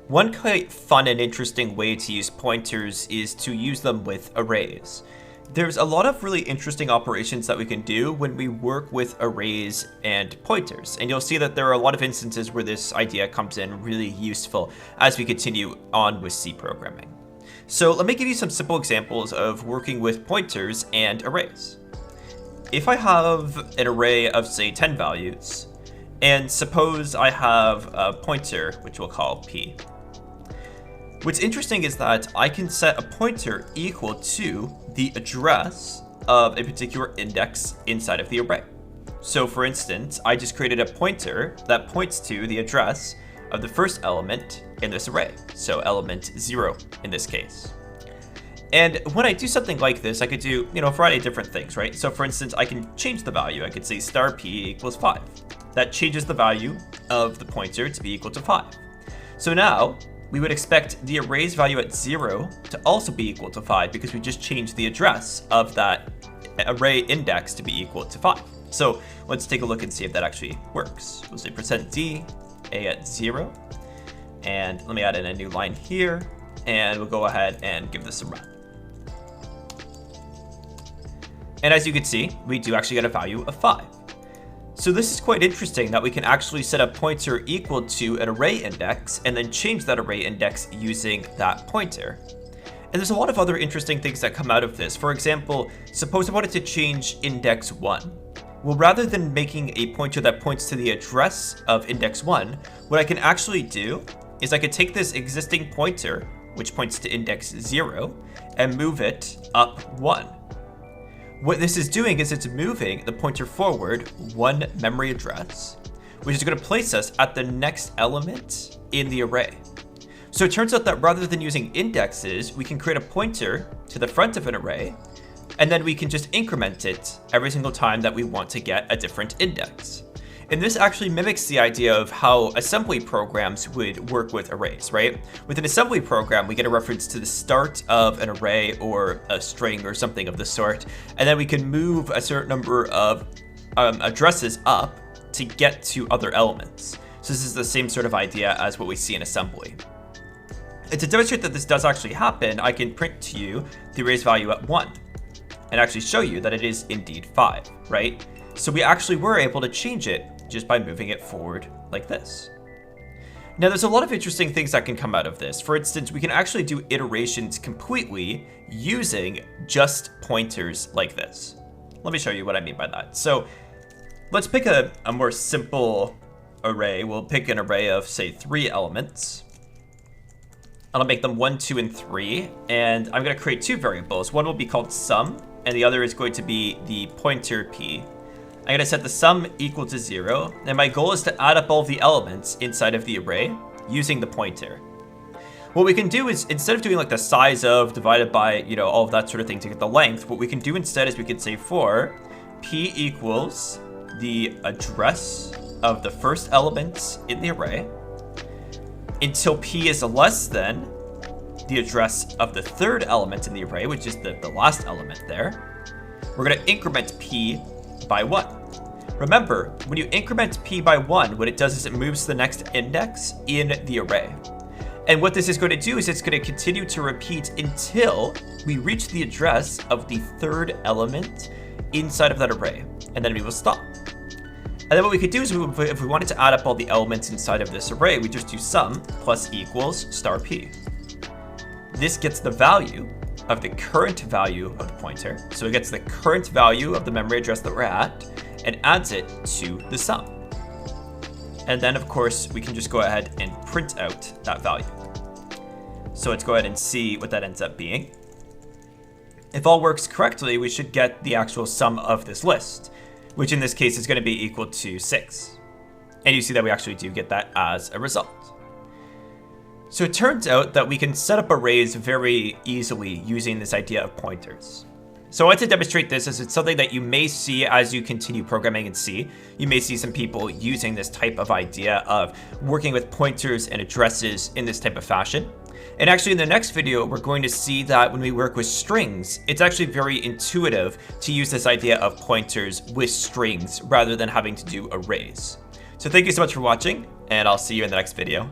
One quite fun and interesting way to use pointers is to use them with arrays. There's a lot of really interesting operations that we can do when we work with arrays and pointers, and you'll see that there are a lot of instances where this idea comes in really useful as we continue on with C programming. So let me give you some simple examples of working with pointers and arrays. If I have an array of, say, 10 values, and suppose I have a pointer, which we'll call P. What's interesting is that I can set a pointer equal to the address of a particular index inside of the array. So for instance, I just created a pointer that points to the address of the first element in this array. So element 0 in this case. And when I do something like this, I could do, a variety of different things, right? So for instance, I can change the value. I could say star P equals 5. That changes the value of the pointer to be equal to 5. So now we would expect the array's value at 0 to also be equal to 5 because we just changed the address of that array index to be equal to 5. So let's take a look and see if that actually works. We'll say %d, a at 0. And let me add in a new line here. And we'll go ahead and give this a run. And as you can see, we do actually get a value of 5. So this is quite interesting that we can actually set a pointer equal to an array index and then change that array index using that pointer. And there's a lot of other interesting things that come out of this. For example, suppose I wanted to change index 1. Well, rather than making a pointer that points to the address of index 1, what I can actually do is I could take this existing pointer, which points to index 0, and move it up 1. What this is doing is it's moving the pointer forward 1 memory address, which is going to place us at the next element in the array. So it turns out that rather than using indexes, we can create a pointer to the front of an array, and then we can just increment it every single time that we want to get a different index. And this actually mimics the idea of how assembly programs would work with arrays, right? With an assembly program, we get a reference to the start of an array or a string or something of the sort, and then we can move a certain number of addresses up to get to other elements. So this is the same sort of idea as what we see in assembly. And to demonstrate that this does actually happen, I can print to you the array's value at 1 and actually show you that it is indeed 5, right? So we actually were able to change it just by moving it forward like this. Now there's a lot of interesting things that can come out of this. For instance, we can actually do iterations completely using just pointers like this. Let me show you what I mean by that. So let's pick a more simple array. We'll pick an array of, say, 3 elements. I'll make them 1, 2, and 3. And I'm going to create 2 variables. One will be called sum, and the other is going to be the pointer P. I'm going to set the sum equal to 0, and my goal is to add up all the elements inside of the array using the pointer. What we can do is, instead of doing like the size of divided by, all of that sort of thing to get the length, what we can do instead is we can say for P equals the address of the first element in the array until P is less than the address of the third element in the array, which is the last element there. We're going to increment P by 1. Remember, when you increment P by 1, what it does is it moves to the next index in the array. And what this is going to do is it's going to continue to repeat until we reach the address of the third element inside of that array, and then we will stop. And then what we could do is if we wanted to add up all the elements inside of this array, we just do sum plus equals star P. This gets the value of the current value of the pointer. So it gets the current value of the memory address that we're at and adds it to the sum. And then of course, we can just go ahead and print out that value. So let's go ahead and see what that ends up being. If all works correctly, we should get the actual sum of this list, which in this case is going to be equal to 6. And you see that we actually do get that as a result. So it turns out that we can set up arrays very easily using this idea of pointers. So I want to demonstrate this as it's something that you may see as you continue programming in C. You may see some people using this type of idea of working with pointers and addresses in this type of fashion. And actually in the next video, we're going to see that when we work with strings, it's actually very intuitive to use this idea of pointers with strings rather than having to do arrays. So thank you so much for watching, and I'll see you in the next video.